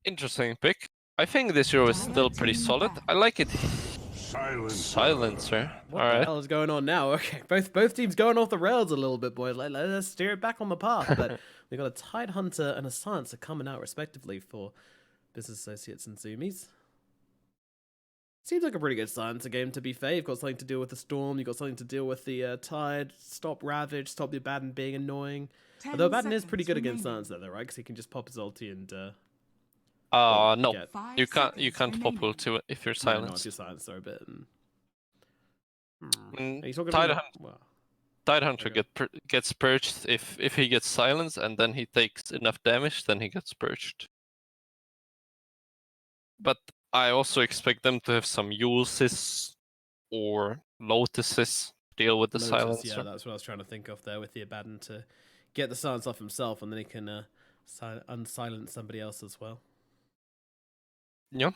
Interesting pick. I think this hero is still pretty solid. I like it. Silencer. What All the right. hell is going on now? Okay, both teams going off the rails a little bit, boys. Let's steer it back on the path. But we got a Tide Hunter and a Silencer coming out respectively for Business Associates and Zoomies. Seems like a pretty good Silencer game, to be fair. You've got something to deal with the Storm, you've got something to deal with the Tide, stop Ravage, stop the Abaddon being annoying. Although Abaddon is pretty good against Silencer though, right? Because he can just pop his ulti and No. get... You can't pop ulti if you're No, not if silenced. you're Silencer a bit. Tide Hunter gets purged if he gets silenced, and then he takes enough damage, then he gets purged. But I also expect them to have some Yule's or Lotus's deal with the silencer. Yeah, that's what I was trying to think of there with the Abaddon to get the silence off himself, and then he can unsilence somebody else as well. Yeah.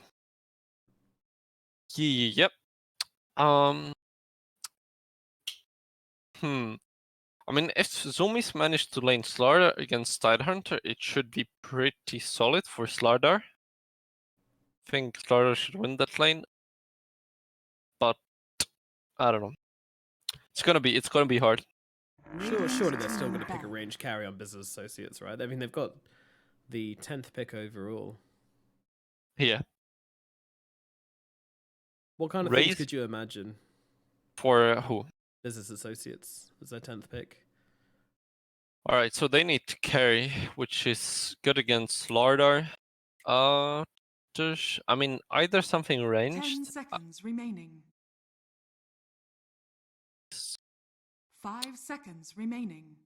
Yep. I mean, if Zoomies manage to lane StarLadder against Tidehunter, it should be pretty solid for StarLadder. I think StarLadder should win that lane, but I don't know. It's gonna be hard. Surely they're still gonna pick a range carry on Business Associates, right? I mean, they've got the 10th pick overall. Yeah. What kind of things could you imagine? For who? Business Associates as their 10th pick. Alright, so they need to carry, which is good against Lardar. I mean, either something ranged. 10 seconds remaining. 5 seconds remaining.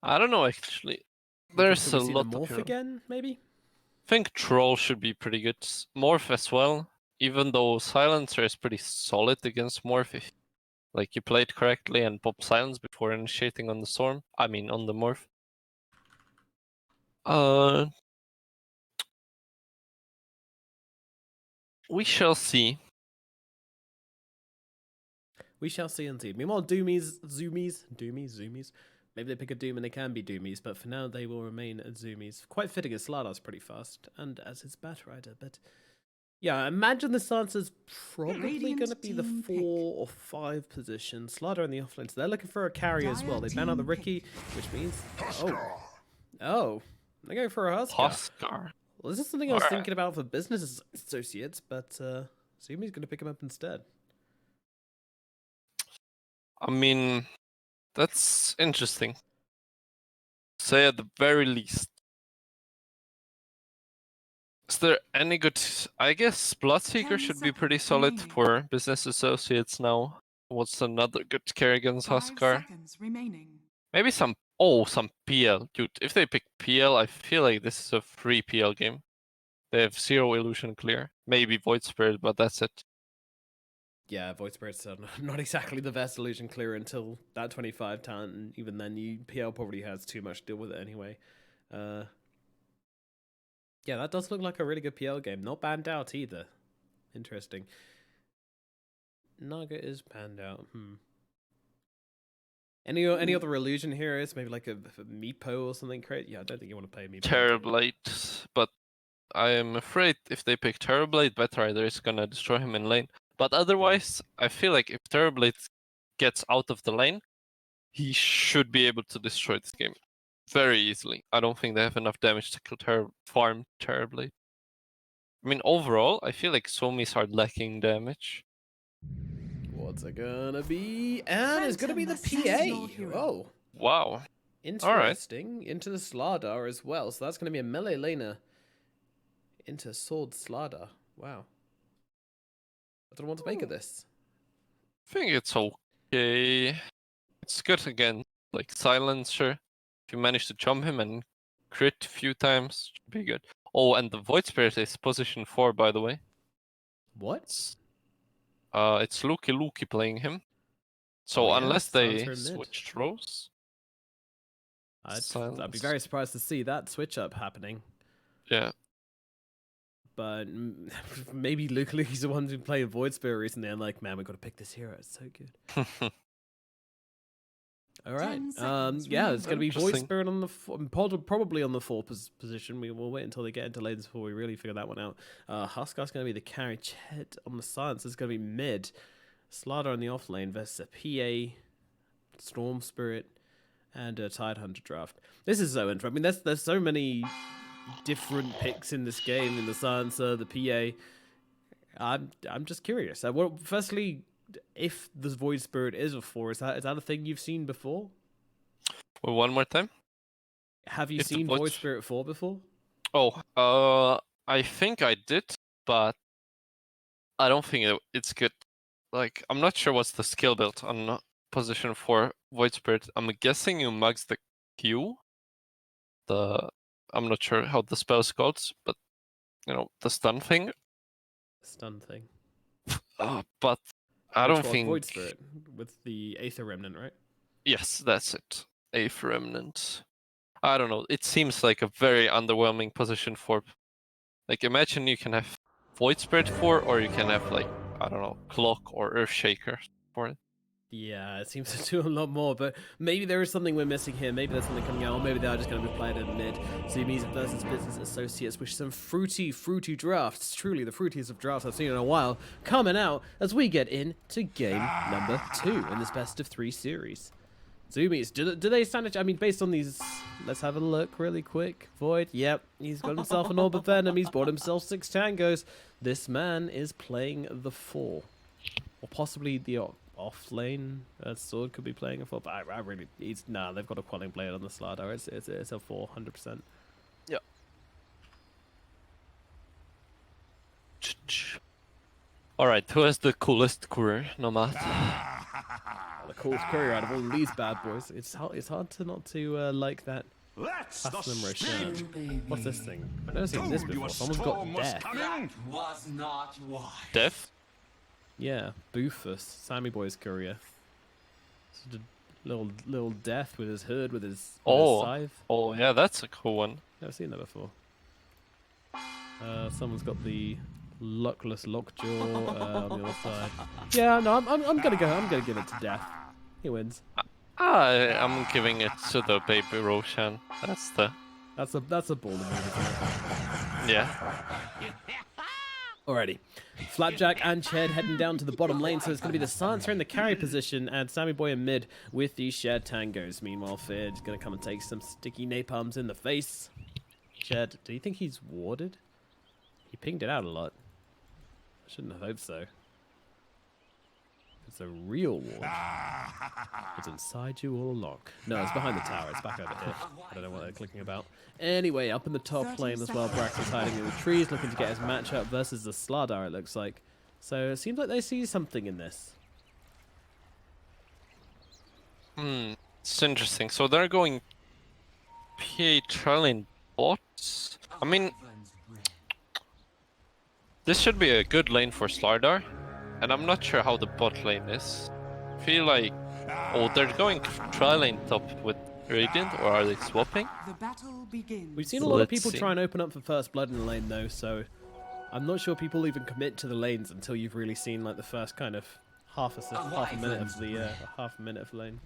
I don't know, actually. There's a lot of Morph again, maybe? I think Troll should be pretty good. Morph as well, even though Silencer is pretty solid against Morph. If, like, you play it correctly and pop Silence before initiating on the Storm. I mean, on the Morph. We shall see. We shall see indeed. Meanwhile, Zoomies. Maybe they pick a Doom and they can be Doomies, but for now they will remain Zoomies. Quite fitting as StarLadder's pretty fast, and as his Batrider, but yeah, I imagine the Silencer's probably going to be the 4 or 5 position. StarLadder in the offlane, so they're looking for a carry as well. They ban out the Riki, which means... Oh, they're going for a Huskar. Well, this is something I was thinking about for Business Associates, but Zoomies going to pick him up instead. I mean, that's interesting. Say at the very least. Is there any good... I guess Bloodseeker should be pretty solid for Business Associates now. What's another good carry against Huskar? Maybe some PL. Dude, if they pick PL, I feel like this is a free PL game. They have 0 illusion clear. Maybe Void Spirit, but that's it. Yeah, Void Spirit's not exactly the best illusion clear until that 25 talent, and even then, PL probably has too much to deal with it anyway. Yeah, that does look like a really good PL game. Not banned out either. Interesting. Naga is banned out. Any other illusion heroes? Maybe like a Meepo or something? Yeah, I don't think you want to play Meepo. SabeRLight, but I am afraid if they pick SabeRLight, Batrider is gonna destroy him in lane. But otherwise, I feel like if SabeRLight gets out of the lane, he should be able to destroy this game very easily. I don't think they have enough damage to kill farm SabeRLight. I mean, overall, I feel like Zoomies are lacking damage. What's it gonna be? And it's gonna be the PA. Oh. Wow. Interesting. Right. Into the StarLadder as well. So that's gonna be a melee laner. Into Sword StarLadder. Wow. I don't know what to make of this. I think it's okay. It's good again. Like Silencer. If you manage to jump him and crit a few times, should be good. Oh, and the Void Spirit is position 4, by the way. What? It's Luki playing him. So unless they switch roles... I'd be very surprised to see that switch up happening. Yeah. But maybe Luki's the one who's been playing Void Spirit recently and like, man, we got to pick this hero. It's so good. All right. 10 seconds Yeah, it's going to be Void Interesting. Spirit on the probably on the 4th position. We will wait until they get into lanes before we really figure that one out. Huskar's going to be the carry. Ched on the silence is going to be mid. StarLadder on the off lane versus a PA, Storm Spirit, and a Tidehunter draft. This is so interesting. I mean, there's so many different picks in this game. In the silencer, the PA. I'm just curious. Well, firstly, if the Void Spirit is a 4, is that a thing you've seen before? Well, one more time. Have you If the seen Void Void Spirit 4 before? Oh, I think I did, but I don't think it's good. Like, I'm not sure what's the skill build on position 4 Void Spirit. I'm guessing you mugs the Q. I'm not sure how the spell's called, but the stun thing. Stun thing. But I Which don't one? think. Void Spirit with the Aether Remnant, right? Yes, that's it. A remnant. I don't know. It seems like a very underwhelming position for. Like, imagine you can have Void Spirit for, or you can have like, I don't know, Clock or Earthshaker for it. Yeah, it seems to do a lot more, but maybe there is something we're missing here. Maybe there's something coming out, or maybe they are just going to be playing in mid. Zoomies versus Business Associates, with some fruity drafts. Truly the fruitiest of drafts I've seen in a while, coming out as we get into game number 2 in this best of 3 series. Zoomies, do they stand a I mean, based on these, let's have a look really quick. Void, yep, he's got himself an Orb of Venom. He's bought himself 6 tangos. This man is playing the 4. Or possibly the off lane. Sword could be playing a 4, but I really, they've got a Quelling Blade on the StarLadder. It's a 4, 100%. Yeah. All right, who has the coolest career, Nomad? The coolest courier out of all these bad boys. It's hard to not to like that. Platinum Roshan. What's this thing? I've never seen this before. Someone's got death. Was not why. Death? Yeah, Boofus, Sammy Boy's courier. Just a little death with his hood, with his scythe. Oh yeah, that's a cool one. Never seen that before. Someone's got the luckless lockjaw on the other side. Yeah, no, I'm gonna go. I'm gonna give it to death. He wins. I'm giving it to the baby Roshan. That's a ball to move. yeah. Alrighty. Flapjack and Ched heading down to the bottom lane, so it's going to be the Silencer in the carry position and Sammy Boy in mid with the shared tangos. Meanwhile, Feared is going to come and take some sticky napalms in the face. Ched, do you think he's warded? He pinged it out a lot. I shouldn't have hoped so. It's a real ward. It's inside you all along. No, it's behind the tower. It's back over here. I don't know what they're clicking about. Anyway, up in the top lane as well, Brax is hiding in the trees, looking to get his matchup versus the StarLadder, it looks like. So it seems like they see something in this. It's interesting. So they're going PA trailing bots. I mean, this should be a good lane for StarLadder. And I'm not sure how the bot lane is. I feel like... Oh, they're going tri-lane top with Radiant, or are they swapping? The battle begins. We've seen a lot of Let's people see. try and open up for first blood in the lane, though, so I'm not sure people even commit to the lanes until you've really seen like the first kind of half a minute of the lane.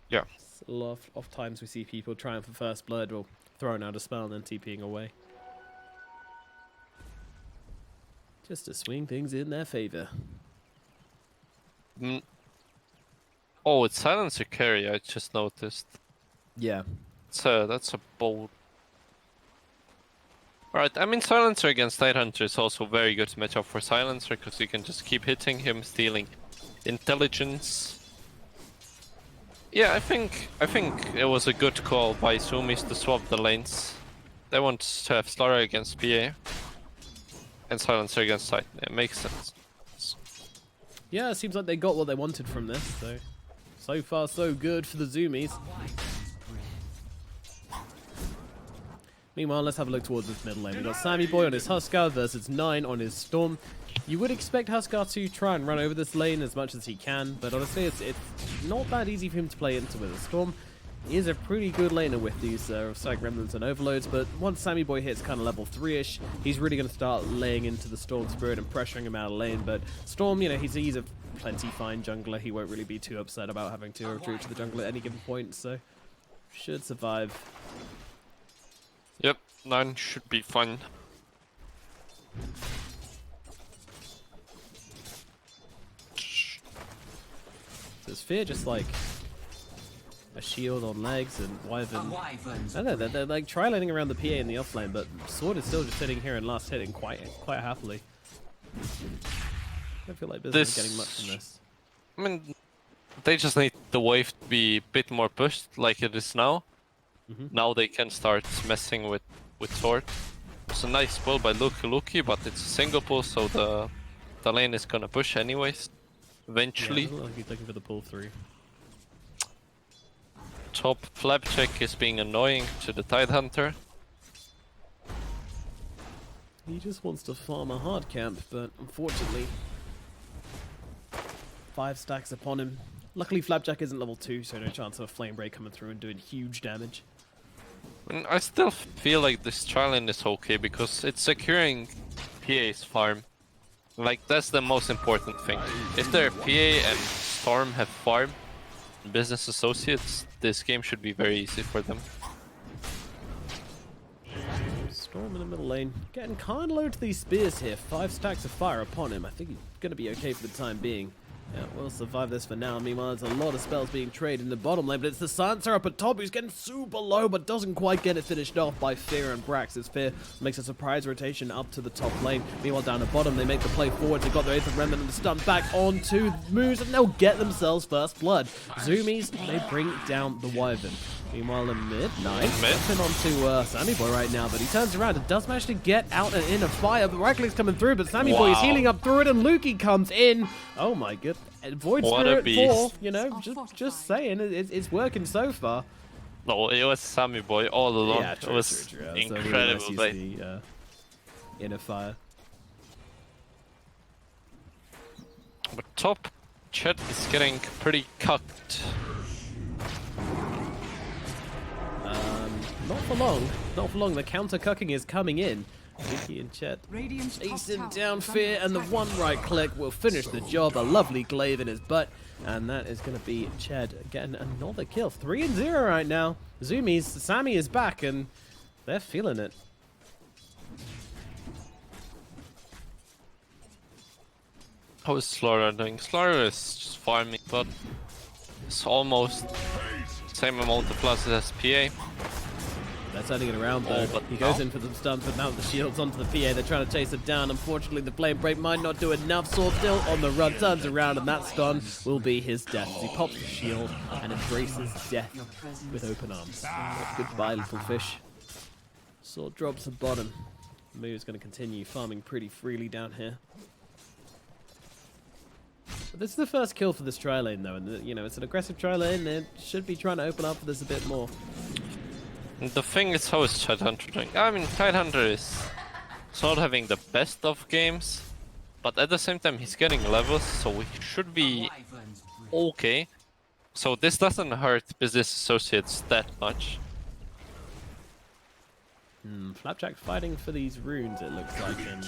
Yeah. A lot of times we see people trying for first blood or throwing out a spell and then TPing away. Just to swing things in their favor. Oh, it's Silencer carry, I just noticed. Yeah. That's a bold... Alright, I mean Silencer against Tidehunter is also very good matchup for Silencer, because you can just keep hitting him, stealing intelligence. Yeah, I think it was a good call by Zoomies to swap the lanes. They want to have StarLadder against PA. And Silencer against Titan. It makes sense. Yeah, it seems like they got what they wanted from this, so far so good for the Zoomies. Meanwhile, let's have a look towards this middle lane. We've got Sammy Boy on his Huskar versus 9 on his Storm. You would expect Huskar to try and run over this lane as much as he can, but honestly, it's not that easy for him to play into with a Storm. He is a pretty good laner with these Psych Remnants and Overloads, but once Sammy Boy hits kind of level 3-ish, he's really going to start laying into the Storm Spirit and pressuring him out of lane. But Storm, you know, he's a plenty fine jungler. He won't really be too upset about having to retreat to the jungle at any given point, so should survive. Yep, 9 should be fine. So is Fear just like a shield on legs and Wyvern? I don't know, they're like tri-laning around the PA in the offlane, but Sword is still just sitting here and last hitting quite happily. I don't feel like business is getting much from this. I mean, they just need the wave to be a bit more pushed like it is now. Now they can start messing with Sword. It's a nice pull by Luki, but it's a single pull, so the lane is gonna push anyways. Eventually. Yeah, it doesn't look like he's looking for the pull through. Top Flapjack is being annoying to the Tidehunter. He just wants to farm a hard camp, but unfortunately 5 stacks upon him. Luckily Flapjack isn't level 2, so no chance of a Flame Break coming through and doing huge damage. And I still feel like this tri-lane is okay because it's securing PA's farm. Like, that's the most important thing. If their PA and Storm have farm, business associates, this game should be very easy for them. Storm in the middle lane, getting kind of low to these spears here. 5 stacks of fire upon him. I think he's going to be okay for the time being. Yeah, we'll survive this for now. Meanwhile, there's a lot of spells being traded in the bottom lane, but it's the Silencer up at top who's getting super low, but doesn't quite get it finished off by Fear and Brax. As Fear makes a surprise rotation up to the top lane. Meanwhile, down at bottom, they make the play forward. They've got their 8th Remnant and the stun back onto Moose, and they'll get themselves first blood. Zoomies, they bring down the Wyvern. Meanwhile, in mid, nice. Jumping onto Sammy Boy right now, but he turns around and does manage to get out and in a fire. The right click's coming through, but Sammy Boy is healing up through it, and Lukey comes in. Oh my god. Void Spirit 4, you know, just saying, it's working so far. No, it was Sammy Boy all along. Yeah, it was incredible. So really nice inner fire. But top chat is getting pretty cucked. Not for long. Not for long. The counter cucking is coming in. Vicky and Chet chasing down Fear, and the one right click will finish the job. A lovely glaive in his butt, and that is going to be Ched getting another kill. 3-0 right now. Zoomies, Sammy is back, and they're feeling it. How is StarLadder doing? StarLadder is just farming, but it's almost the same amount of plus as PA. They're turning it around though. But he goes in for some stuns, but now the shield's onto the PA. They're trying to chase it down. Unfortunately, the flame break might not do enough. Sword still on the run, turns around, and that stun will be his death as he pops the shield and embraces death with open arms. Goodbye, little fish. Sword drops the bottom. Moo's going to continue farming pretty freely down here. But this is the first kill for this tri-lane though, and you know, it's an aggressive tri-lane. They should be trying to open up for this a bit more. The thing is, how is Tidehunter doing? I mean, Tidehunter is not having the best of games, but at the same time he's getting levels, so he should be okay. So this doesn't hurt business associates that much. Flapjack fighting for these runes, it looks like, and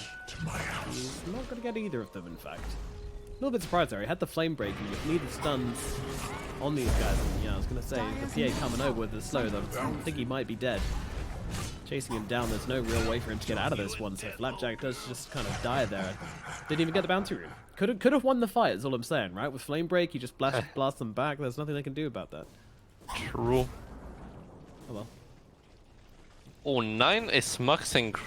he's not going to get either of them, in fact. A little bit surprised there. He had the flame break, and with needed stuns on these guys. And, yeah, I was going to say, the PA coming over with the slow, though, I think he might be dead. Chasing him down, there's no real way for him to get out of this one, so Flapjack does just kind of die there. Didn't even get the bounty rune. Could have won the fight, is all I'm saying, right? With flame break, you just blast them back. There's nothing they can do about that. True. Oh well. Oh, 9 is maxing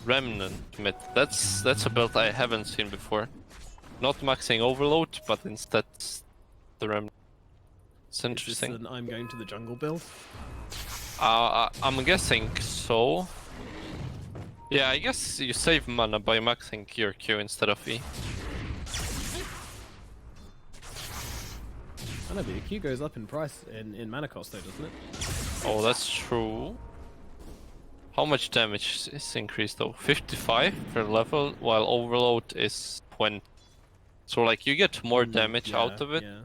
Remnant mid. That's a build I haven't seen before. Not maxing Overload, but instead the Remnant. It's interesting. Is this an I'm going to the jungle build? I'm guessing so. Yeah, I guess you save mana by maxing your Q instead of E. I know, but the Q goes up in price in mana cost though, doesn't it? Oh, that's true. How much damage is increased though? 55 per level, while Overload is 20. So like you get more damage out of it. Yeah.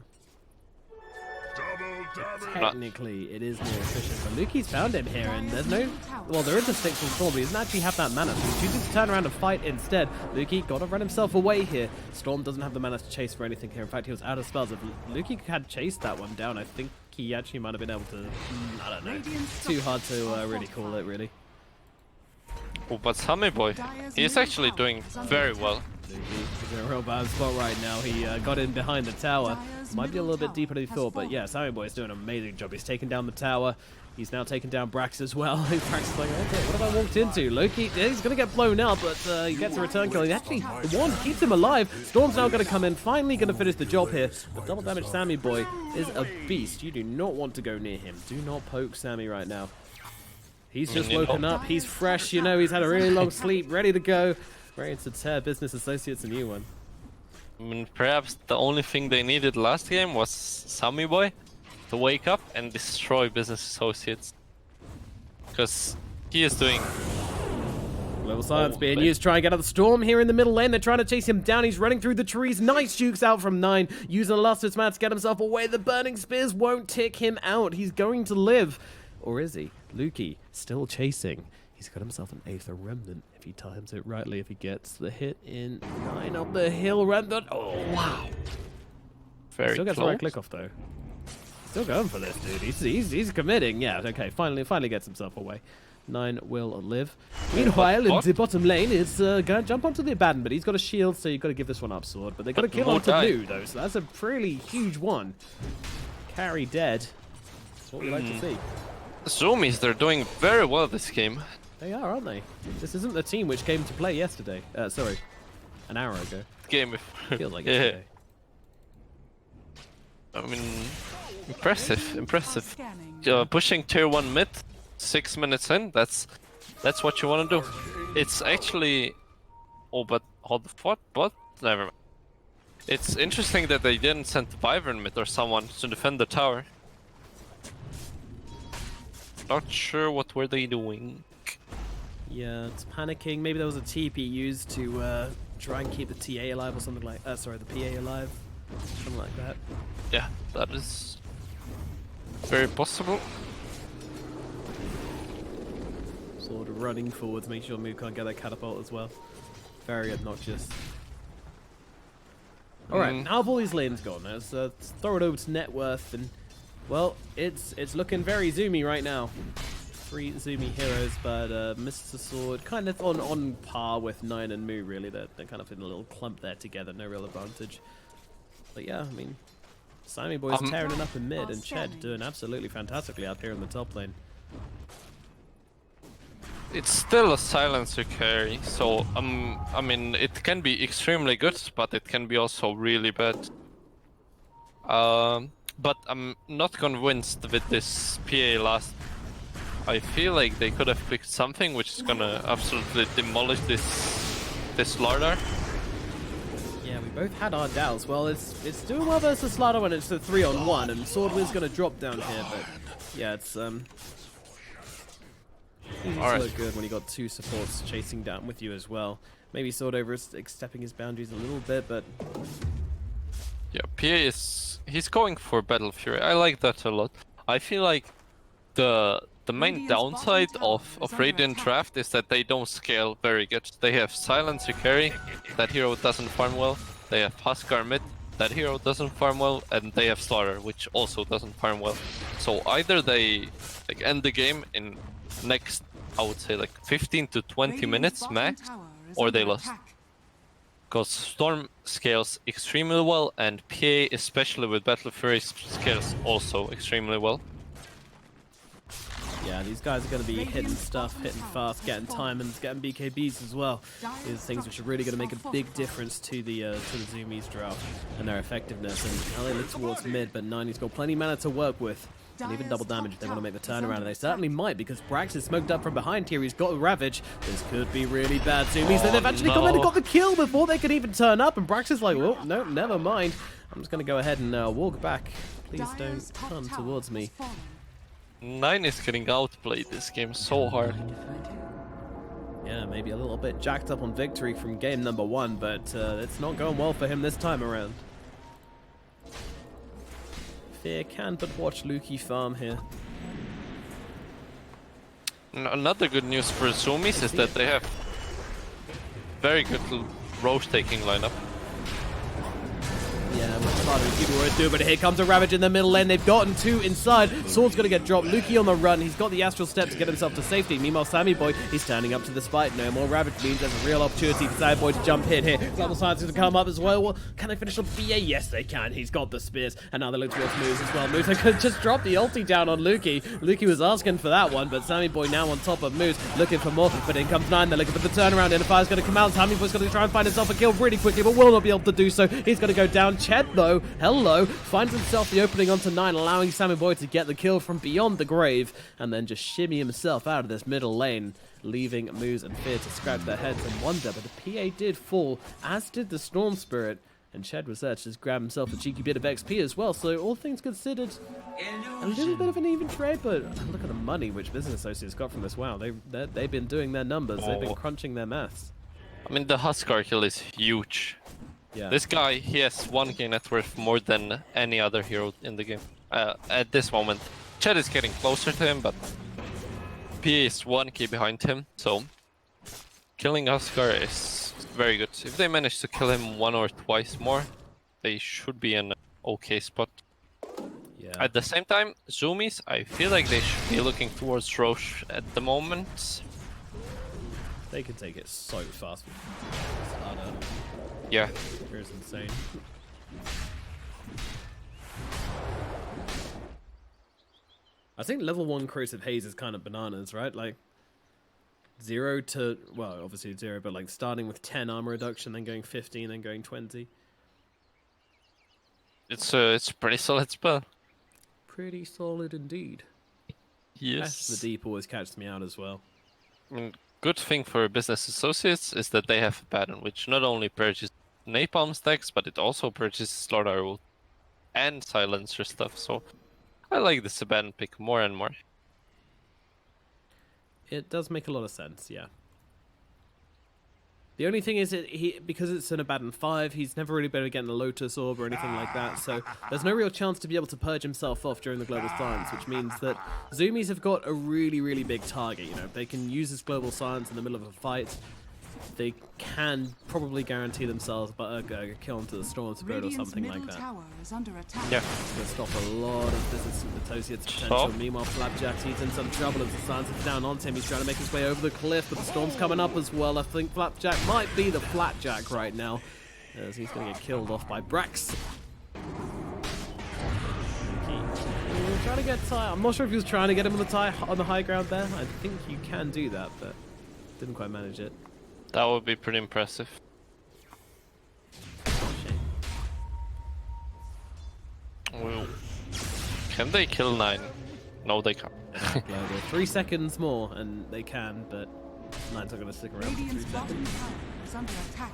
Technically, it is more efficient, but Luki's found him here, and there's no... Well, there is a stick from Storm, but he doesn't actually have that mana, so he's choosing to turn around and fight instead. Luki got to run himself away here. Storm doesn't have the mana to chase for anything here. In fact, he was out of spells. If Luki had chased that one down, I think he actually might have been able to... I don't know. Too hard to really call it, really. Oh, but Sammy Boy, he's actually doing very well. He's in a real bad spot right now. He got in behind the tower. Might be a little bit deeper than he thought, but yeah, Sammy Boy's doing an amazing job. He's taken down the tower. He's now taken down Brax as well. Brax is like, okay, what have I walked into? Loki, he's going to get blown out, but he gets a return kill. He actually, the one keeps him alive. Storm's now going to come in, finally going to finish the job here. But double damage Sammy Boy is a beast. You do not want to go near him. Do not poke Sammy right now. He's just woken up. He's fresh, you know. He's had a really long sleep, ready to go. Ready to tear Business Associates a new one. I mean, perhaps the only thing they needed last game was Sammy Boy to wake up and destroy Business Associates. Because he is doing... Level Science being used to try and get out of the Storm here in the middle lane. They're trying to chase him down. He's running through the trees. Nice jukes out from 9. Using the last of his mana to get himself away. The Burning Spears won't tick him out. He's going to live. Or is he? Luki still chasing. He's got himself an Aether Remnant if he times it rightly. If he gets the hit in 9 up the hill, Remnant. Oh, wow. Very Still gets close. the right click off, though. Still going for this, dude. He's committing. Yeah, okay. Finally gets himself away. 9 will live. Meanwhile, in the bottom lane, it's going to jump onto the Abaddon, but he's got a shield, so you've got to give this one up, Sword. But they've got to kill onto New, though, so that's a really huge one. Carry dead. That's what we like to see. Zoomies, they're doing very well this game. They are, aren't they? This isn't the team which came to play yesterday. Sorry, an hour ago. Game. Feels like Yeah. yesterday. I mean, impressive. Scanning. Pushing tier 1 mid, 6 minutes in, that's what you want to do. It's actually... Oh, but hold what? But never mind. It's interesting that they didn't send Wyvern mid or someone to defend the tower. Not sure what were they doing. Yeah, it's panicking. Maybe there was a TP used to try and keep the TA alive or something like... sorry, the PA alive. Something like that. Yeah, that is very possible. Sort of running forward to make sure Moo can't get that catapult as well. Very obnoxious. Alright, now have all these lanes gone. Let's throw it over to net worth and... Well, it's looking very zoomy right now. 3 zoomy heroes, but Mr. Sword kind of on par with 9 and Moo, really. They're kind of in a little clump there together, no real advantage. But yeah, I mean, Sammy Boy's tearing it up in mid, and Ched doing absolutely fantastically up here in the top lane. It's still a silencer carry, so I mean, it can be extremely good, but it can be also really bad. But I'm not convinced with this PA last. I feel like they could have picked something which is gonna absolutely demolish this StarLadder. Yeah, we both had our doubts. Well, it's doing well versus StarLadder when it's a 3-on-1, and Swordwind's gonna drop down here, but yeah, it's Alright. look good when you got 2 supports chasing down with you as well. Maybe Sword over stepping his boundaries a little bit, but Yeah, PA he's going for Battle Fury. I like that a lot. I feel like the main downside of Radiant Draft is that they don't scale very good. They have Silencer carry, that hero doesn't farm well. They have Huskar mid, that hero doesn't farm well, and they have StarLadder, which also doesn't farm well. So either they like end the game in next, I would say like 15 to 20 minutes max, or they lost. Because Storm scales extremely well, and PA, especially with Battle Fury, scales also extremely well. yeah, these guys are going to be hitting stuff, hitting fast, getting diamonds, getting BKBs as well. These things which are really going to make a big difference to the Zoomies draft and their effectiveness. And now they look towards mid, but 90's got plenty of mana to work with. And even double damage if they want to make the turnaround, and they certainly might, because Brax is smoked up from behind here. He's got a Ravage. This could be really bad. Zoomies, they've actually got the kill before they could even turn up, and Brax is like, well, no, never mind. I'm just going to go ahead and walk back. Please don't come towards me. 9 is getting outplayed this game so hard. Yeah, maybe a little bit jacked up on victory from game number 1, but it's not going well for him this time around. Fear can but watch Lukey farm here. Another good news for Zoomies is that they have very good Roche taking lineup. Yeah, much harder than people would do, but here comes a Ravage in the middle lane. They've gotten two inside. Sword's going to get dropped. Lukey on the run. He's got the Astral Step to get himself to safety. Meanwhile, Sammy Boy, he's standing up to the spike. No more Ravage means there's a real opportunity for Sammy Boy to jump in here. Global Science is going to come up as well. Well, can they finish on BA? Yes, they can. He's got the spears. And now they look towards Moose as well. Moose could just drop the ulti down on Lukey. Lukey was asking for that one, but Sammy Boy now on top of Moose, looking for more. But in comes 9. They're looking for the turnaround. Fire's going to come out. Sammy Boy's going to try and find himself a kill really quickly, but will not be able to do so. He's going to go down. Ched, though, hello, finds himself the opening onto 9, allowing Sammy Boy to get the kill from beyond the grave, and then just shimmy himself out of this middle lane, leaving Moose and Fear to scratch their heads and wonder. But the PA did fall, as did the Storm Spirit, and Ched was there to just grab himself a cheeky bit of XP as well. So all things considered, a little bit of an even trade, but look at the money which Business Associates got from this. Wow, they've been doing their numbers, they've been crunching their maths. I mean, the Huskar kill is huge. Yeah. This guy, he has 1k net worth more than any other hero in the game at this moment. Ched is getting closer to him, but PA is 1k behind him, so killing Huskar is very good. If they manage to kill him 1 or twice more, they should be in an okay spot. Yeah. At the same time, Zoomies, I feel like they should be looking towards Roche at the moment. They can take it so fast. Yeah. It's insane. I think level 1 Corrosive Haze is kind of bananas, right? Like 0 to, well, obviously 0, but like starting with 10 armor reduction, then going 15, then going 20. It's a pretty solid spell. Pretty solid indeed. Yes. The deep always catches me out as well. I mean, good thing for Business Associates is that they have a pattern which not only purchases napalm stacks, but it also purchases StarLadder ult and silencer stuff. So I like the Saban pick more and more. It does make a lot of sense, yeah. The only thing is, because it's an Abaddon 5, he's never really been able to get in a Lotus Orb or anything like that, so there's no real chance to be able to purge himself off during the Global Science, which means that Zoomies have got a really, really big target. You know, if they can use this Global Science in the middle of a fight, they can probably guarantee themselves a kill into the Storm Spirit or something like that. Tower is under attack. Yeah. It's going to stop a lot of Business Associates' potential. Meanwhile, Flapjack, he's in some trouble as the Science is down on him. He's trying to make his way over the cliff, but the Storm's coming up as well. I think Flapjack might be the Flapjack right now, as he's going to get killed off by Brax. Trying to get Ty. I'm not sure if he was trying to get him on the tie on the high ground there. I think you can do that, but didn't quite manage it. That would be pretty impressive. Well, can they kill 9? No, they can't. 3 seconds more, and they can, but 9's not going to stick around for 3 Radiant's bottom seconds. tower is under attack.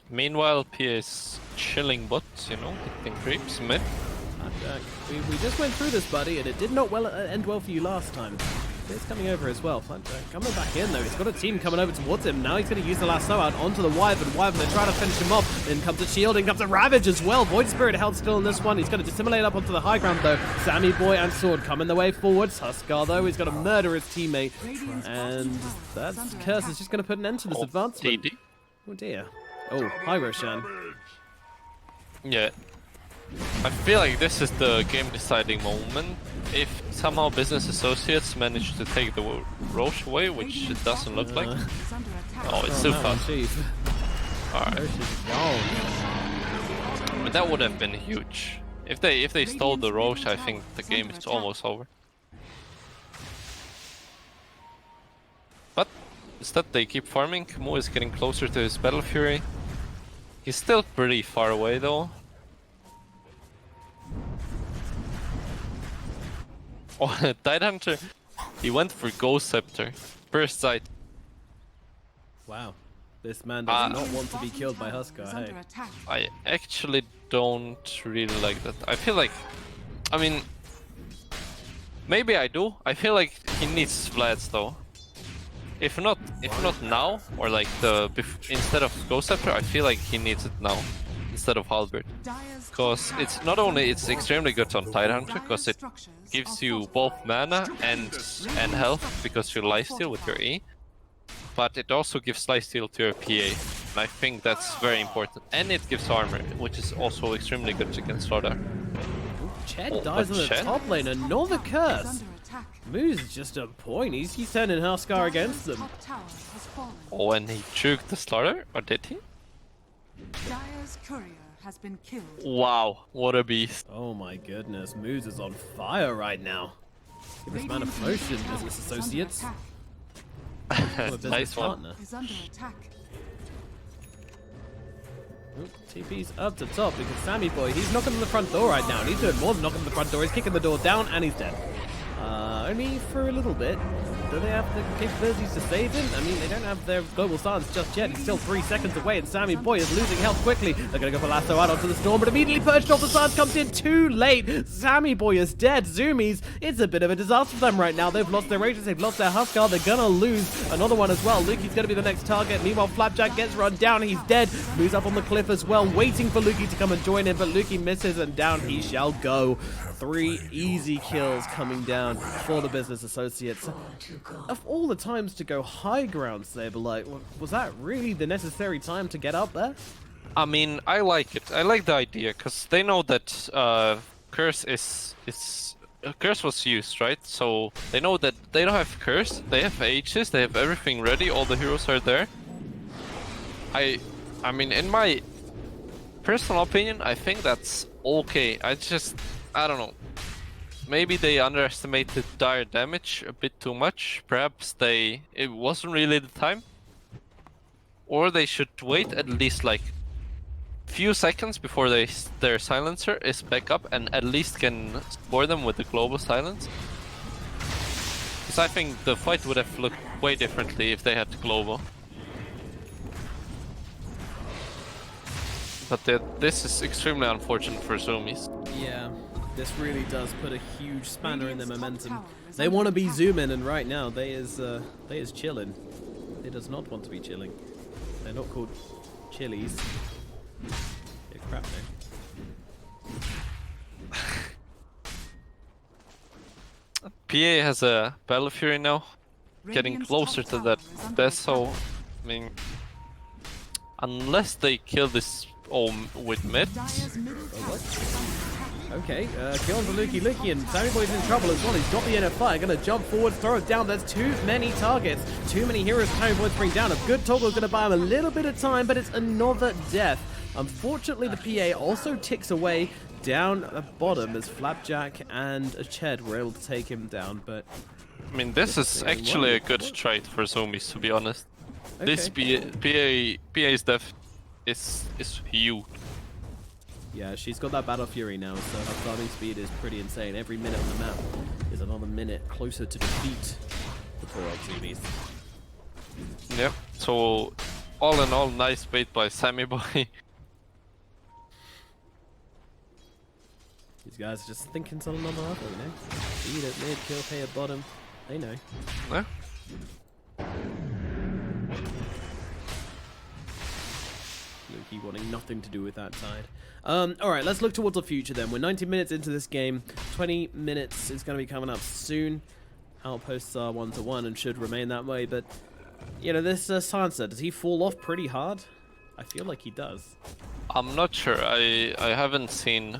Meanwhile, PA is chilling bots, you know, hitting creeps mid. We just went through this, buddy, and it did not end well for you last time. It's coming over as well. Coming back in, though. He's got a team coming over towards him. Now he's going to use the lasso out onto the Wyvern. Wyvern, they're trying to finish him off. Then comes a shield, in comes a Ravage as well. Void Spirit held still in this one. He's going to dissimulate up onto the high ground, though. Sammy Boy and Sword coming the way forwards. Huskar, though, he's going to murder his teammate. And that curse is just going to put an end to this advancement. TD. Oh, dear. Oh, hi, Roshan. Yeah. I feel like this is the game-deciding moment. If somehow Business Associates manage to take the Roche away, which it doesn't look like. Is under attack. Oh, it's too fast. Chief. Alright. Rosh is gone. But that would have been huge. If they stole the Roche, I think the game is almost over. But instead they keep farming. Mo is getting closer to his Battle Fury. He's still pretty far away though. Oh, Tidehunter, he went for Ghost Scepter. First sight. Wow. This man does not want to be killed by Huskar, Is hey. under attack. I actually don't really like that. I feel like, I mean, maybe I do. I feel like he needs Vlads though. If not now, or like instead of Ghost Scepter, I feel like he needs it now. Instead instead of Halberd. Dire's Because top it's tower not is only under it's attack. extremely good on Tidehunter, Dire's because it structures gives are you both fortified. mana and health because you lifesteal with your E, but it also gives lifesteal to your PA, and I think that's very important. And it gives armor, which is also extremely good against Dota. Ched Oh, dies but on the Ched? top lane, another Top tower is curse. under attack. Moose is just a point. He's turning Hellscar against Dire's them. top tower has fallen. Oh, and he juked the starter, or did he? Dire's courier has been killed. Wow, what a beast. Oh my goodness, Moose is on fire right now. Give this man a Radiant's promotion, middle tower business is under associates. attack. Or a business Nice one. partner. Is under attack. Oop, TP's up to top because Sammy Boy, he's knocking on the front door right now. And he's doing more than knocking on the front door. He's kicking the door down and he's dead. Only for a little bit. Do they have the capabilities to save him? I mean, they don't have their global silence just yet. He's still 3 seconds away, and Sammy Boy is losing health quickly. They're going to go for lasso out onto the storm, but immediately purged off. The silence comes in too late. Sammy Boy is dead. Zoomies, it's a bit of a disaster for them right now. They've lost their Rangers, they've lost their Huskar. They're going to lose another one as well. Lukey's going to be the next target. Meanwhile, Flapjack gets run down. He's dead. Moves up on the cliff as well, waiting for Lukey to come and join him, but Lukey misses, and down he shall go. 3 easy kills coming down for the business associates. Of all the times to go high ground, SabeRLight, was that really the necessary time to get up there? I mean, I like it. I like the idea, because they know that Curse Curse was used, right? So they know that they don't have Curse, they have Aegis, they have everything ready, all the heroes are there. I mean, in my personal opinion, I think that's okay. I don't know. Maybe they underestimated dire damage a bit too much. Perhaps it wasn't really the time. Or they should wait at least like few seconds before their silencer is back up and at least can score them with the global silence. Because I think the fight would have looked way differently if they had the global. But this is extremely unfortunate for Zoomies. Yeah, this really does put a huge spanner in their Radiant's top momentum. tower is They under want to be attack. zooming, and right now they is chilling. They does not want to be chilling. They're not called chilies. Yeah, crap, no. PA has a Battle Fury now, getting Radiant's closer top to tower that is under death, so attack. I mean, unless they kill this with mid, Dire's middle tower is under attack. Okay, kill on the Lukey, and Sammy Boy's in trouble as well. He's got the NFI, gonna jump forward, throw it down. There's too many targets, too many heroes Sammy Boy to bring down. A good toggle's gonna buy him a little bit of time, but it's another death. Unfortunately, the PA also ticks away down at bottom as Flapjack and Ched were able to take him down, but I mean, this is actually a good trade for Zoomies, to be honest. This PA's death is huge. yeah, she's got that Battle Fury now, so her farming speed is pretty insane. Every minute on the map is another minute closer to defeat the poor old Zoomies. Yep, so all in all, nice bait by Sammy Boy. These guys are just thinking on another level, you know? Speed at mid, kill pay at bottom. They know. Yeah. Lukey wanting nothing to do with that tide. Alright, let's look towards the future then. We're 90 minutes into this game. 20 minutes is going to be coming up soon. Outposts are 1-1 and should remain that way, but, you know, this Sansa, does he fall off pretty hard? I feel like he does. I'm not sure. I haven't seen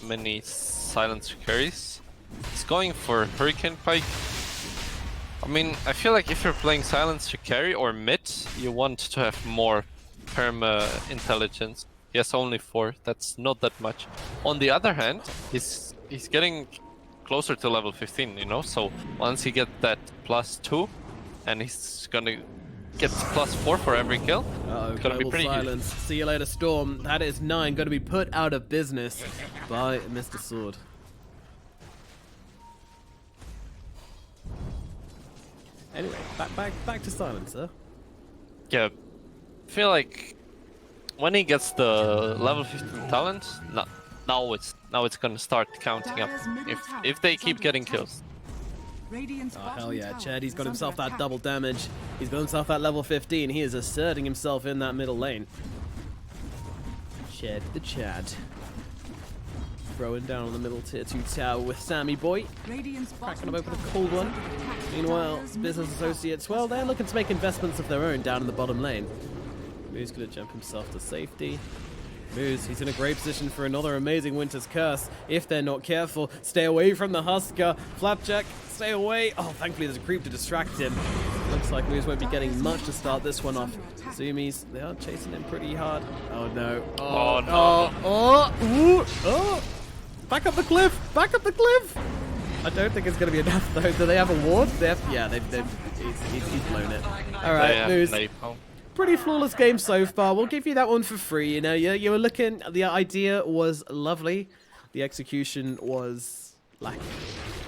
many silencer carries. He's going for Hurricane Pike. I mean, I feel like if you're playing silencer carry or mid, you want to have more perma intelligence. He has only 4. That's not that much. On the other hand, he's getting closer to level 15, you know? So once he gets that +2, and he's gonna get +4 for every kill, Uh-oh, it's gonna be global pretty huge. silence. See you later, Storm. That is 9, going to be put out of business by Mr. Sword. Anyway, back to Silencer. Yeah, I feel like when he gets the level 15 talent, now it's gonna start counting up. If they keep getting kills. Radiant's Oh, hell bottom yeah, tower Ched, he's is got himself under that attack. double damage. He's got himself that level 15. He is asserting himself in that middle lane. The Chad. Throwing down on the middle tier 2 tower with Sammy Boy. Radiant's Cracking bottom him open a tower cold is one. under attack. Meanwhile, Dire's Business middle tower Associates, is well, under they're looking to make investments of their own down in the bottom lane. Moo's going to jump himself to safety. Moose, he's in a great position for another amazing Winter's Curse. If they're not careful, stay away from the Husker. Flapjack, stay away. Oh, thankfully there's a creep to distract him. Looks like Moose won't be getting much to start this one off. Zoomies, they are chasing him pretty hard. Oh no. Oh, no. Oh. Back up the cliff. Back up the cliff. I don't think it's going to be enough though. Do they have a ward? They have, yeah, he's blown it. All right, Moose. Pretty flawless game so far. We'll give you that one for free. You know, you were looking. The idea was lovely. The execution was lacking,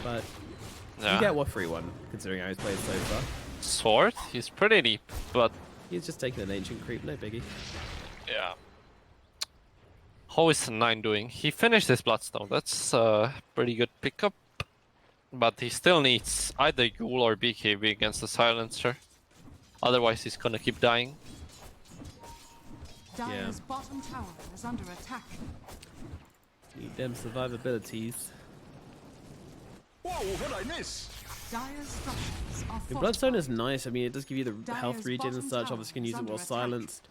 but you get what free one, considering how he's played so far. Sword? He's pretty deep, but He's just taking an ancient creep, no biggie. yeah. How is 9 doing? He finished his Bloodstone. That's a pretty good pickup, but he still needs either Ghoul or BKB against the Silencer. Otherwise, he's gonna keep dying. Dire's bottom tower is under attack. Need them survivabilities. Whoa, what'd I miss? Dire's structures are The Bloodstone is fortified. nice. I mean, it does give you the Dire's health regen and bottom such. tower Obviously, you can use is it while under attack.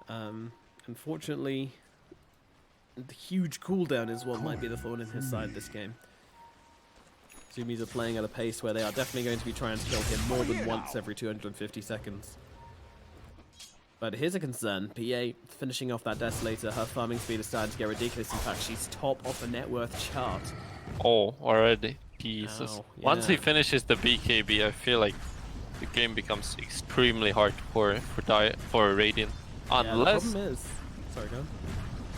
silenced. Unfortunately, the huge cooldown is what might be the thorn in his side this game. Zoomies are playing at a pace where they are definitely going to be trying to kill him more than once every 250 seconds. But here's a concern. PA finishing off that Desolator. Her farming speed is starting to get ridiculous. In fact, she's top of the net worth chart. Oh, already. Jesus. Ow, Once he yeah. finishes the BKB, I feel like the game becomes extremely hard for Radiant. Yeah, the Unless problem is... Sorry, go on.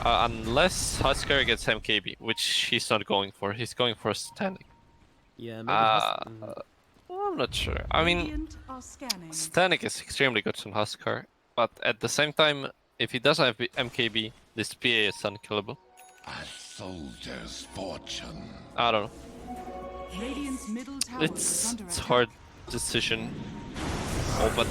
unless Husker gets MKB, which he's not going for. He's going for Static. Yeah, maybe I'm not sure. I mean, Radiant are scanning. Static is extremely good on Husker, but at the same time, if he doesn't have MKB, this PA is unkillable. A soldier's fortune. I don't know. Radiant's middle tower is It's under a attack. hard decision. Oh, but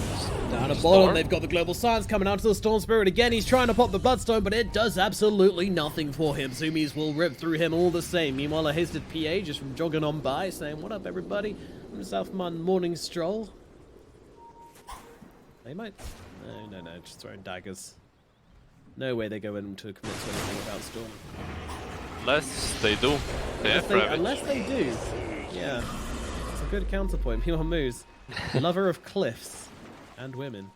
Down at Storm? bottom, they've got the Global Science coming out to the Storm Spirit again. He's trying to pop the Bloodstone, but it does absolutely nothing for him. Zoomies will rip through him all the same. Meanwhile, a hasted PA just from jogging on by, saying, "What up, everybody? I'm just out for my morning stroll." They might... No, just throwing daggers. No way they go in to commit to anything without Storm. unless they do, they have Ravage. Unless they do. Yeah. It's a good counterpoint. Meanwhile, Moose, lover of cliffs and women.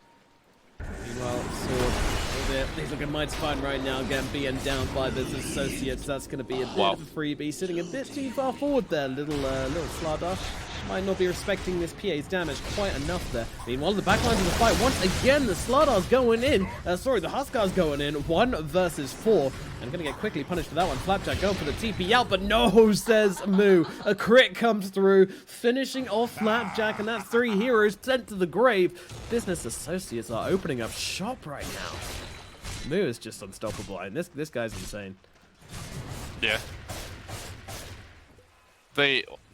Meanwhile, Sword, he's looking mighty fine right now, getting beaten down by Business Associates. That's going to be a bit of a freebie, sitting a bit too far forward there. Little StarLadder might not be respecting this PA's damage quite enough there. Meanwhile, the backlines of the fight, once again, the StarLadder's going in. The Huskar's going in. 1 versus 4. I'm going to get quickly punished for that one. Flapjack going for the TP out, but no, says Moo. A crit comes through, finishing off Flapjack, and that's 3 heroes sent to the grave. Business Associates are opening up shop right now. Moo is just unstoppable, and this guy's insane. Yeah.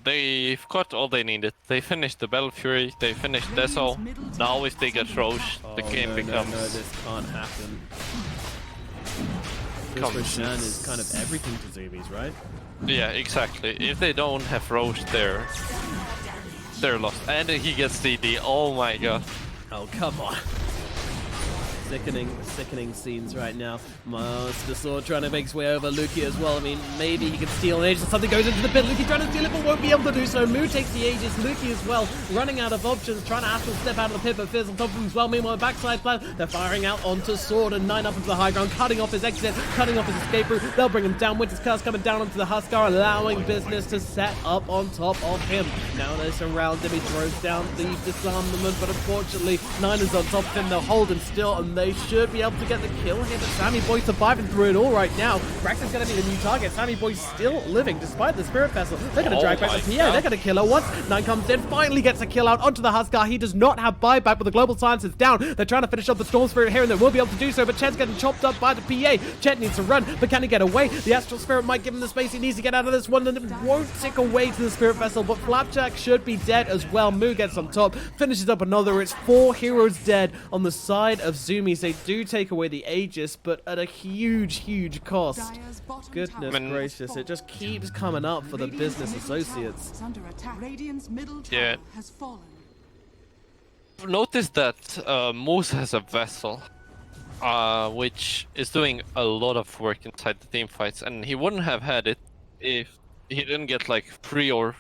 They've got all they needed. They finished the Battle Fury, they finished Deso. Now if they get Roche, the game becomes... No, this can't happen. This Roshan is kind of everything to Zoomies, right? Yeah, exactly. If they don't have Roche, they're lost. And he gets DD. Oh my god. Oh, come on. Sickening scenes right now. Master Sword trying to make his way over Luki as well. I mean, maybe he can steal an Aegis. Something goes into the pit. Luki trying to steal it, but won't be able to do so. Moo takes the Aegis. Luki as well, running out of options, trying to astral step out of the pit, but Fizz on top of him as well. Meanwhile, backside plan, they're firing out onto Sword, and 9 up into the high ground, cutting off his exit, cutting off his escape route. They'll bring him down. Winter's Curse coming down onto the Huskar, allowing Business to set up on top of him. Now they surround him. He throws down the disarmament, but unfortunately, 9 is on top of him. They'll hold him still, and they should be able to get the kill here, but Sammy Boy surviving through it all right now. Brax is going to be the new target. Sammy Boy's still living despite the Spirit Vessel. They're going to drag back the PA. They're going to kill her once. 9 comes in, finally gets a kill out onto the Huskar. He does not have buyback, but the Global Science is down. They're trying to finish up the Storm Spirit here, and they will be able to do so, but Chet's getting chopped up by the PA. Chet needs to run, but can he get away? The Astral Spirit might give him the space he needs to get out of this one, and it won't tick away to the Spirit Vessel, but Flapjack should be dead as well. Moo gets on top, finishes up another. It's 4 heroes dead on the side of Zoomies. Zoomies, they do take away the Aegis, but at a huge cost. Dire's bottom Goodness tower gracious, it just keeps coming up for the Radiant's business middle associates. tower is under attack. Radiant's middle tower Yeah. has fallen. Notice that Moose has a vessel, which is doing a lot of work inside the team fights, and he wouldn't have had it if he didn't get like 3 or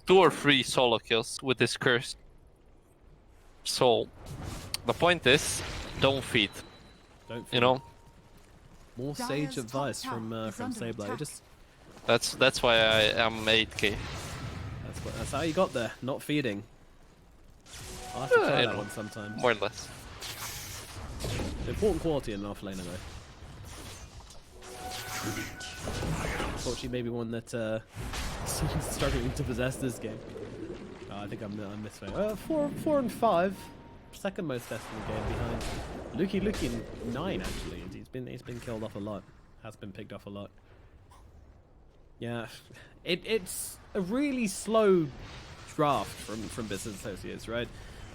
2 or 3 solo kills with this curse. So the point is, don't feed. Don't You know, more Dire's sage top advice tower from is under SabeRLight. attack. Just that's why I am 8k. that's how you got there, not feeding. I'll have to try you that know, one sometimes. More or less. Important quality in an offlaner though. Unfortunately, maybe one that seems struggling to possess this game. Oh, I think I'm misfairing. 4 and 5, second most deaths in the game behind Lukey 9 actually. He's been killed off a lot, has been picked off a lot. Yeah, it's a really slow draft from business associates, right?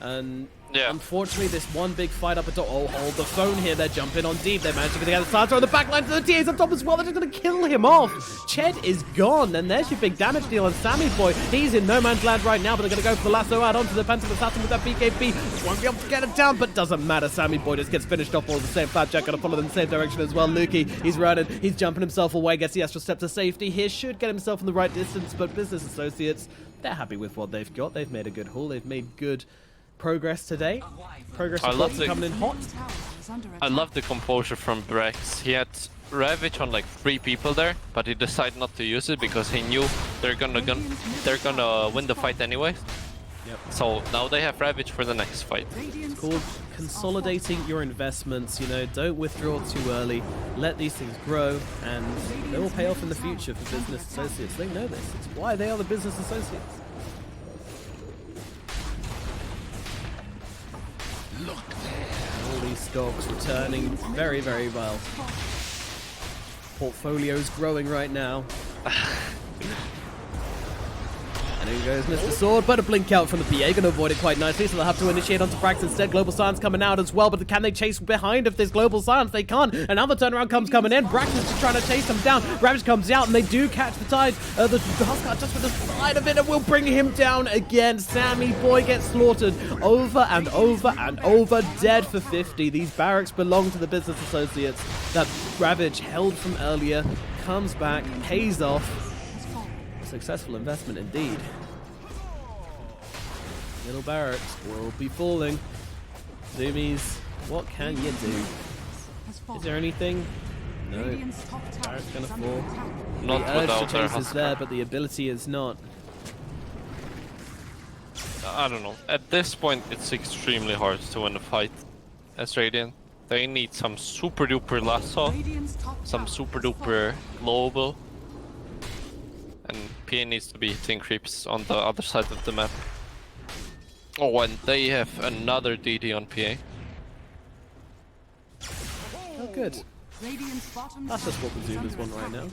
And Yeah. unfortunately, this one big fight up at top. Oh, hold the phone here. They're jumping on deep. They managed to get together. Starter on the back line to the TAs up top as well. They're just going to kill him off. Ched is gone. And there's your big damage deal on Sammy Boy. He's in no man's land right now, but they're going to go for the lasso out onto the Phantom Assassin with that BKB. Won't be able to get it down, but doesn't matter. Sammy Boy just gets finished off all the same. Flapjack going to follow them in the same direction as well. Lukey, he's running. He's jumping himself away. Gets the extra step to safety here. Should get himself in the right distance, but business associates, they're happy with what they've got. They've made a good haul. They've made good progress today. Progress I love reports the- coming in hot. Middle tower is under I attack. love the composure from Brex. He had Ravage on like 3 people there, but he decided not to use it because he knew they're gonna win the fight anyway. Yep. So now they have Ravage for the next fight. Radiant's Called structures are consolidating your investments. You know, don't withdraw too early. Let these things grow, and they will pay off in the future for business associates. They know this. It's why they are the business associates. Look there. All these stocks returning very well. Portfolio's growing right now. And here goes Mr. Sword, but a blink out from the PA, gonna avoid it quite nicely, so they'll have to initiate onto Brax instead. Global Silence coming out as well, but can they chase behind if there's Global Silence? They can't, and now the turnaround comes coming in. Brax is just trying to chase them down. Ravage comes out, and they do catch the tide. The Huskar just with the side of it, and will bring him down again. Sammy Boy gets slaughtered over and over, dead for 50. These barracks belong to the business associates. That Ravage held from earlier comes back, pays off. Successful investment indeed. Middle barracks will be falling. Zoomies, what can you do? has fallen. Is there anything? No. Radiant's top tower Barracks gonna is under fall. attack. Not The urge without to their chase is Huskar. there, but the ability is not. I don't know. At this point, it's extremely hard to win a fight as Radiant. They need some super duper lasso, Radiant's top some tower super has duper global, and PA needs to be hitting creeps on the other side of the map. Oh, and they have another DD on PA. Oh, good. fallen. Radiant's bottom That's just what the tower is Zoomers want under right now. attack.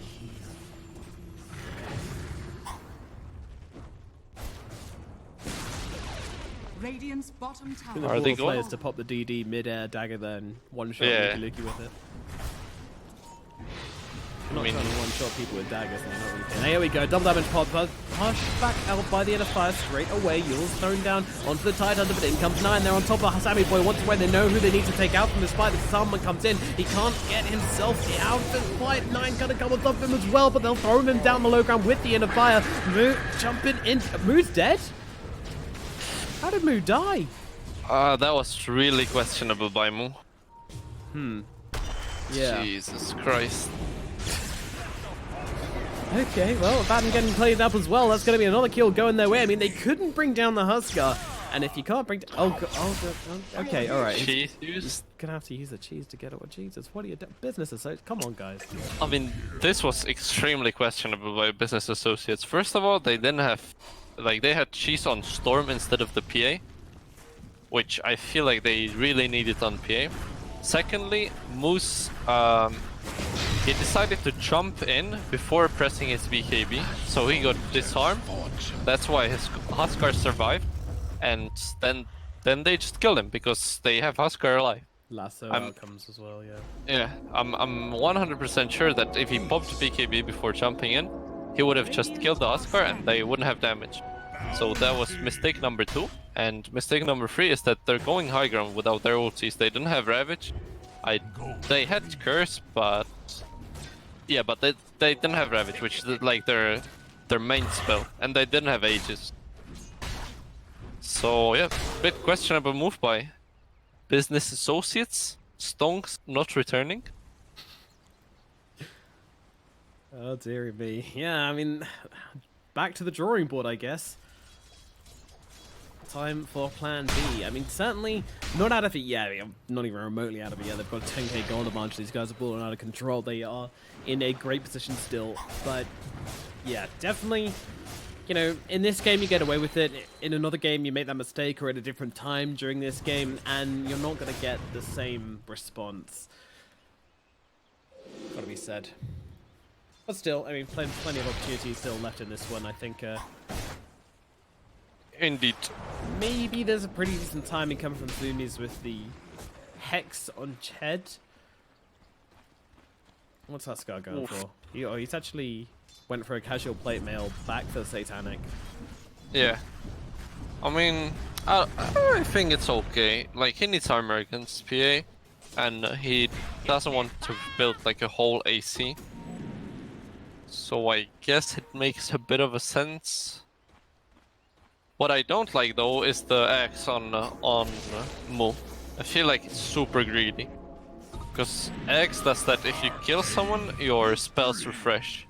Radiant's bottom I think tower. the Are they ball going? players to pop the DD mid-air dagger then one-shot Yeah. Lukey with it. I'm not I mean- trying to one-shot people with daggers, and they're not really kidding. Here we go, double damage pop, pushed back out by the end of fire straight away. Yule's thrown down onto the tide under, but in comes 9. They're on top of Sammy Boy. Once away, they know who they need to take out from this fight. If someone comes in, he can't get himself out of the fight. 9 gonna come on top of him as well, but they'll throw him down the low ground with the inner fire. Moo jumping in. Moo's dead? How did Moo die? That was really questionable by Mu. Yeah. Jesus Christ. Okay, well, Batten getting played up as well. That's going to be another kill going their way. I mean, they couldn't bring down the Huskar. And if you can't bring... okay, all right. He's Cheese used. going to have to use the cheese to get it. Jesus, what are you doing? Business associates? Come on, guys. I mean, this was extremely questionable by business associates. First of all, they didn't have... Like, they had cheese on Storm instead of the PA. Which I feel like they really needed on PA. Secondly, Moose... he decided to jump in before pressing his BKB, so he got disarmed. That's why his Huskar survived, and then they just killed him because they have Huskar alive. Lasso I'm- outcomes as well, yeah. Yeah, I'm 100% sure that if he popped BKB before jumping in, he would have just killed the Oscar and they wouldn't have damage. So that was mistake number 2. And mistake number 3 is that they're going high ground without their ultis. They didn't have Ravage. They had Curse, but yeah, but they didn't have Ravage, which is like their main spell, and they didn't have Aegis. So yeah, bit questionable move by Business Associates. Stonks not returning. Oh dearie me. Yeah, I mean, back to the drawing board, I guess. Time for plan B. I mean, certainly not out of it yet. I mean, I'm not even remotely out of it yet. They've got 10k gold advantage. These guys are balling out of control. They are in a great position still. But yeah, definitely, you know, in this game you get away with it. In another game you make that mistake or at a different time during this game and you're not going to get the same response. Gotta be said. But still, I mean, plenty of opportunities still left in this one. I think Indeed. maybe there's a pretty decent timing coming from Zoomies with the Hex on Ched. What's that Scar going Oof. for? He's actually went for a casual plate mail back for Satanic. Yeah. I mean, I think it's okay. Like, he needs armor against PA, and he doesn't want to build like a whole AC. So I guess it makes a bit of a sense. What I don't like though is the Axe on Mu. I feel like it's super greedy. Because Axe does that if you kill someone, your spells refresh.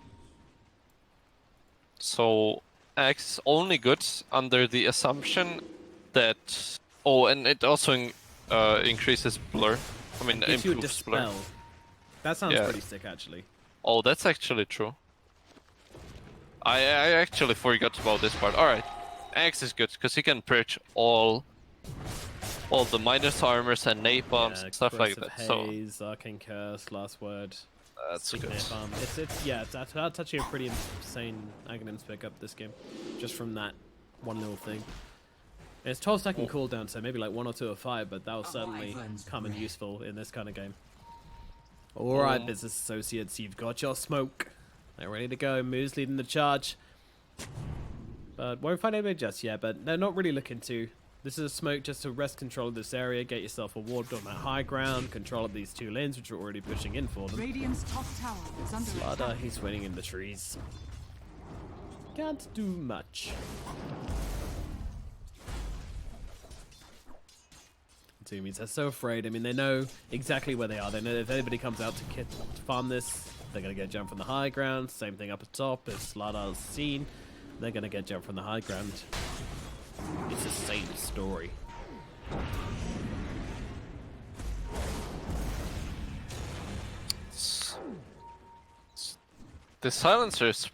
So Axe is only good under the assumption that... Oh, and it also increases blur. I mean, Gives you a improves blur. dispel. That sounds Yeah. pretty sick, actually. Oh, that's actually true. I actually forgot about this part. Alright. Axe is good, because he can purge all the minus armors and napalms and stuff like that. Haze, Arcane Curse, Last Word. That's Sick good. napalm. That's actually a pretty insane Aghanim's pick up this game, just from that one little thing. And it's 12-second cooldown, so maybe like 1 or 2 or 5, but that will certainly come in useful in this kind of game. Alright, business associates, you've got your smoke. They're ready to go. Moo's leading the charge. But won't find anybody just yet, but they're not really looking to. This is a smoke just to rest control of this area, get yourself a ward on that high ground, control of these 2 lanes, which are already pushing in for them. Radiant's top tower is under StarLadder, attack. he's waiting in the trees. Can't do much. Zoomies are so afraid. I mean, they know exactly where they are. They know if anybody comes out to farm this, they're going to get jumped from the high ground. Same thing up at top. If StarLadder's seen, they're going to get jumped from the high ground. It's the same story. The silencer is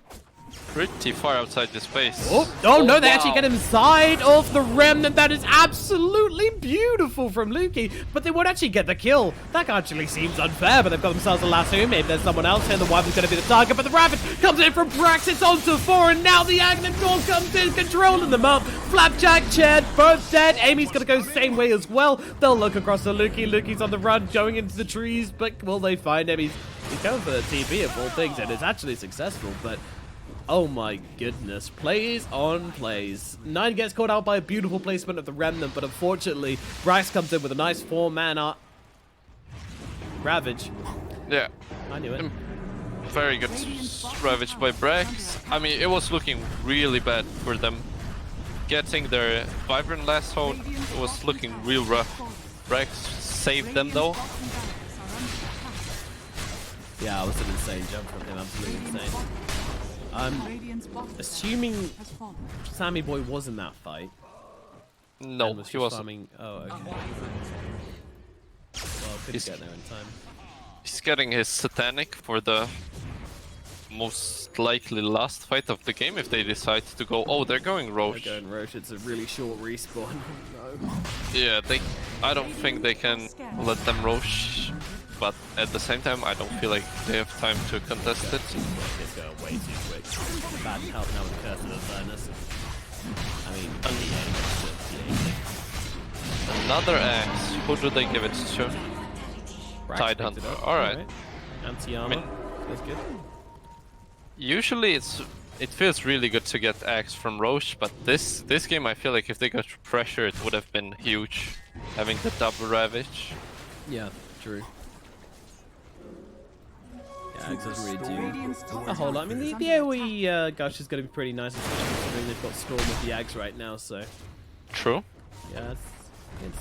pretty far outside the space. Oh no, they actually wow. get inside of the remnant. That is absolutely beautiful from Lukey, but they won't actually get the kill. That actually seems unfair, but they've got themselves a lasso. Maybe there's someone else here. The wife is going to be the target, but the Ravage comes in from Brax. It's on to 4, and now the Aghanim Dawn comes in, controlling them up. Flapjack, Ched, both dead. Amy's going to go the same way as well. They'll look across the Lukey. Lukey's on the run, going into the trees, but will they find him? He's going for the TP of all things, and it's actually successful, but oh my goodness, plays on plays. 9 gets caught out by a beautiful placement of the Remnant, but unfortunately, Brax comes in with a nice 4-mana Ravage. Yeah, I knew it. very good ravage by Brax. I mean, it was looking really bad for them. Getting their Vibrant last hold was looking real rough. Brax saved them though. Yeah, it was an insane jump from him, absolutely insane. Radiant's bottom Assuming has fallen. Sammy Boy was in that fight. No, and was he just wasn't. farming... Oh, okay. Well, couldn't get there in time. He's getting his Satanic for the most likely last fight of the game if they decide to go. Oh, they're going Roche. They're going Roche, it's a really short respawn. No. Yeah, I don't think they can let them Roche, but at the same time, I don't feel like they have time to contest it. It's going way too quick. Bad helping out with the Curse of the Furnace. I mean, Another axe. Who do they give it to? Tide picked it Hunter. up. All right. Anti-armor. I mean- That's good. Usually it feels really good to get Axe from Roche, but this game I feel like if they got pressure it would have been huge, having the double Ravage. Yeah, true. Yeah, Axe doesn't really do Radiant's top a whole lot. I mean, tower the is under AoE gush is going to be pretty nice, especially considering they've got Storm with the Axe right now, so... True. Yeah,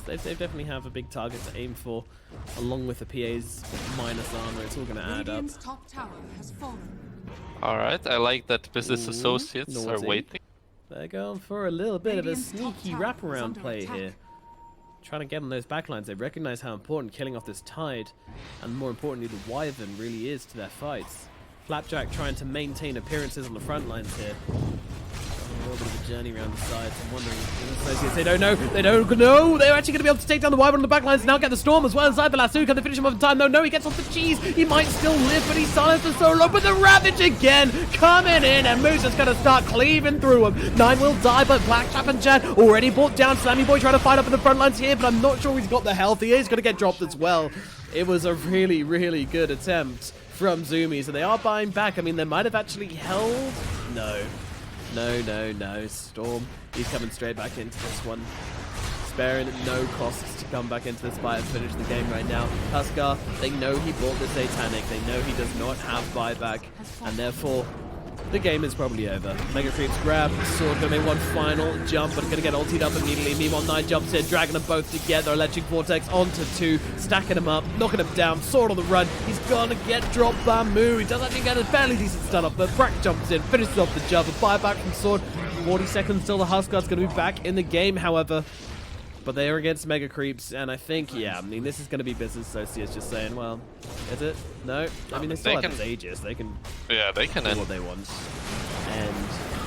they definitely have a big target to aim for, along with the PA's minus armor. It's all going to add up. Radiant's top tower has fallen. All right. I like that business Ooh, associates are naughty. waiting. They're going for a little bit of a Radiant's top sneaky tower is wraparound under play attack. here. Trying to get on those backlines. They recognize how important killing off this Tide, and more importantly, the Wyvern really is to their fights. Flapjack trying to maintain appearances on the front lines here. A little bit of a journey around the sides. I'm wondering if the associates, they don't know. They don't know. They're actually going to be able to take down the Wyvern on the backlines. Now get the Storm as well inside the lasso. Can they finish him off in time? No, he gets off the cheese. He might still live, but he's silenced for so long. But the Ravage again coming in, and Moose is going to start cleaving through him. 9 will die, but Blacktrap and Jan already brought down. Sammy Boy trying to fight up in the front lines here, but I'm not sure he's got the health. He is going to get dropped as well. It was a really, really good attempt from Zoomies, and they are buying back. I mean, they might have actually held. No. Storm, he's coming straight back into this one. Sparing no costs to come back into this fight and finish the game right now. Huskar, they know he bought the Satanic. They know he does not have buyback, and therefore the game is probably over. Mega Creeps grab, Sword gonna make one final jump, but gonna get ultied up immediately. Meanwhile, 9 jumps in, dragging them both together. Electric Vortex onto 2, stacking them up, knocking them down. Sword on the run. He's gonna get dropped by Moo. He does actually get a fairly decent stun up, but Brack jumps in, finishes off the jump. A buyback from Sword. 40 seconds till the Huskar's gonna be back in the game, however. But they are against Mega Creeps, and I think, yeah, I mean, this is going to be business associates just saying, well, is it? No? I mean, they still have Aegis. They can they can do end. what they want. And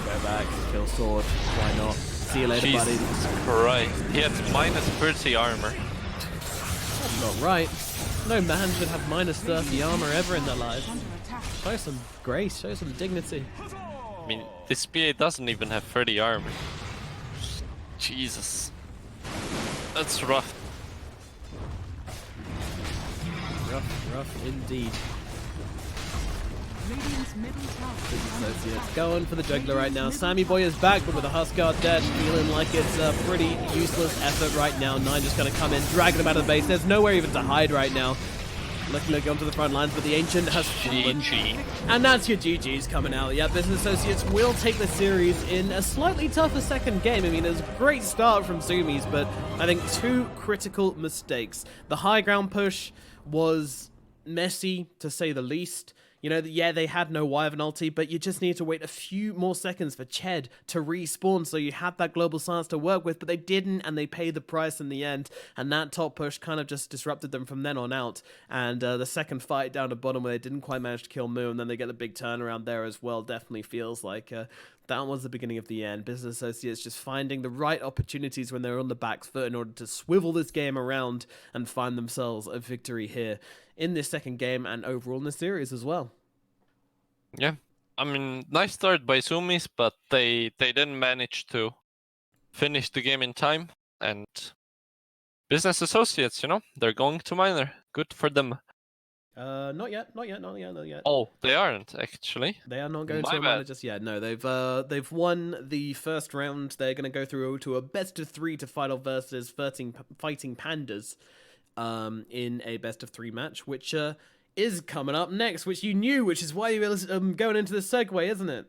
go back, kill Sword. Why not? See you later, buddy. Jesus Christ. He had minus 30 armor. That's not right. No man should have minus 30 armor ever in their lives. Under attack. Show some grace, show some dignity. I mean, this BA doesn't even have 30 armor. Jesus. That's rough. Rough indeed. Radiant's middle tower is under Associates attack. going for the juggler right now. Sammy Boy is back, but with a Huskar dead, feeling like it's a pretty useless effort right now. 9 just going to come in, dragging him out of the base. There's nowhere even to hide right now. Looking onto the front lines, but the Ancient has fallen. GG. And that's your GG's coming out. Yeah, Business Associates will take the series in a slightly tougher second game. I mean, it was a great start from Zoomies, but I think 2 critical mistakes. The high ground push was messy, to say the least. You know, yeah, they had no Wyvern ulti, but you just need to wait a few more seconds for Ched to respawn, so you had that global science to work with, but they didn't, and they paid the price in the end, and that top push kind of just disrupted them from then on out, and the second fight down to bottom where they didn't quite manage to kill Moo, and then they get the big turnaround there as well, definitely feels like that was the beginning of the end. Business Associates just finding the right opportunities when they're on the back foot in order to swivel this game around and find themselves a victory here in this second game and overall in the series as well. Yeah. I mean, nice start by Zoomies, but they didn't manage to finish the game in time. And Business Associates, you know, they're going to minor. Good for them. Not yet. Oh, they aren't actually. They are not going My to a minor bad. just yet. No, they've won the first round. They're going to go through to a best of 3 to fight off versus Fighting Pandas in a best of 3 match, which is coming up next, which you knew, which is why you were going into the segue, isn't it?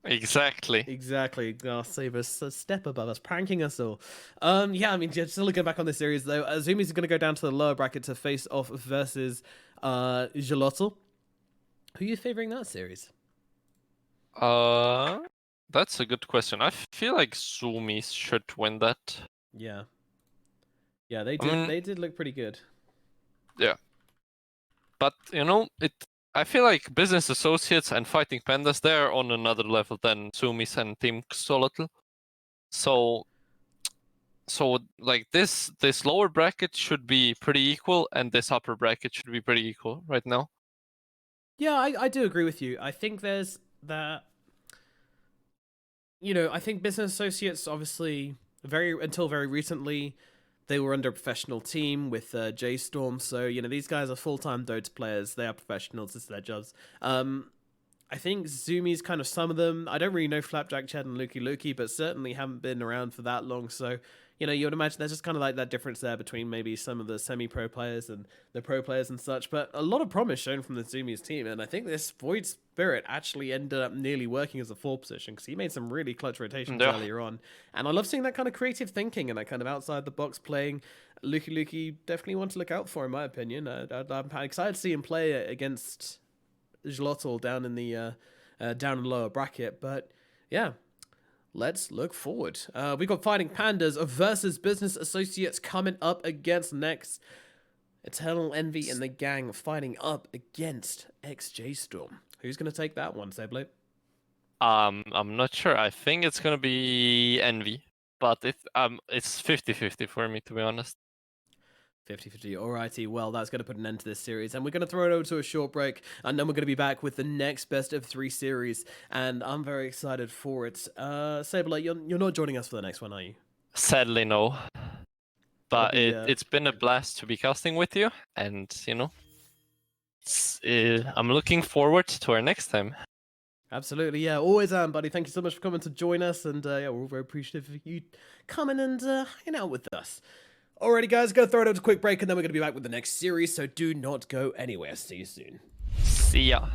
Exactly. Exactly. Oh, Saber's a step above us, pranking us all. Yeah, I mean, just looking back on this series, though, Zoomies is going to go down to the lower bracket to face off versus Gelotl. Who are you favoring that series? That's a good question. I feel like Zoomies should win that. Yeah. Yeah, they did. They did look pretty good. Yeah. But, you know, I feel like Business Associates and Fighting Pandas, they're on another level than Zoomies and Team Xolotl. So like this lower bracket should be pretty equal, and this upper bracket should be pretty equal right now. Yeah, I do agree with you. I think there's that. You know, I think Business Associates, obviously, until very recently, they were under a professional team with J-Storm, so, you know, these guys are full-time Dota players. They are professionals. This is their jobs. I think Zoomies, kind of some of them, I don't really know Flapjack, Chad, and Lukey, but certainly haven't been around for that long, so, you know, you would imagine there's just kind of like that difference there between maybe some of the semi-pro players and the pro players and such, but a lot of promise shown from the Zoomies team, and I think this Void Spirit actually ended up nearly working as a 4 position, because he made some really clutch rotations earlier on, and I love seeing that kind of creative thinking and that kind of outside-the-box playing. Lukey definitely want to look out for, in my opinion. I'm excited to see him play against Zlotl down in the lower bracket, but yeah, let's look forward. We got Fighting Pandas versus Business Associates coming up against next. Eternal Envy and the gang fighting up against XJ Storm. Who's gonna take that one, SabeRLight? I'm not sure. I think it's gonna be Envy, but it's 50-50 for me, to be honest. 50-50. Alrighty, well, that's going to put an end to this series, and we're going to throw it over to a short break, and then we're going to be back with the next best of 3 series, and I'm very excited for it. SabeRLight, you're not joining us for the next one, are you? Sadly, no. But That'll be, it's been a blast to be casting with you, and, you know, I'm looking forward to our next time. Absolutely, yeah, always am, buddy. Thank you so much for coming to join us, and yeah, we're all very appreciative of you coming and hanging out with us. Alrighty, guys, gonna throw it out to a quick break, and then we're gonna be back with the next series, so do not go anywhere. See you soon. See ya.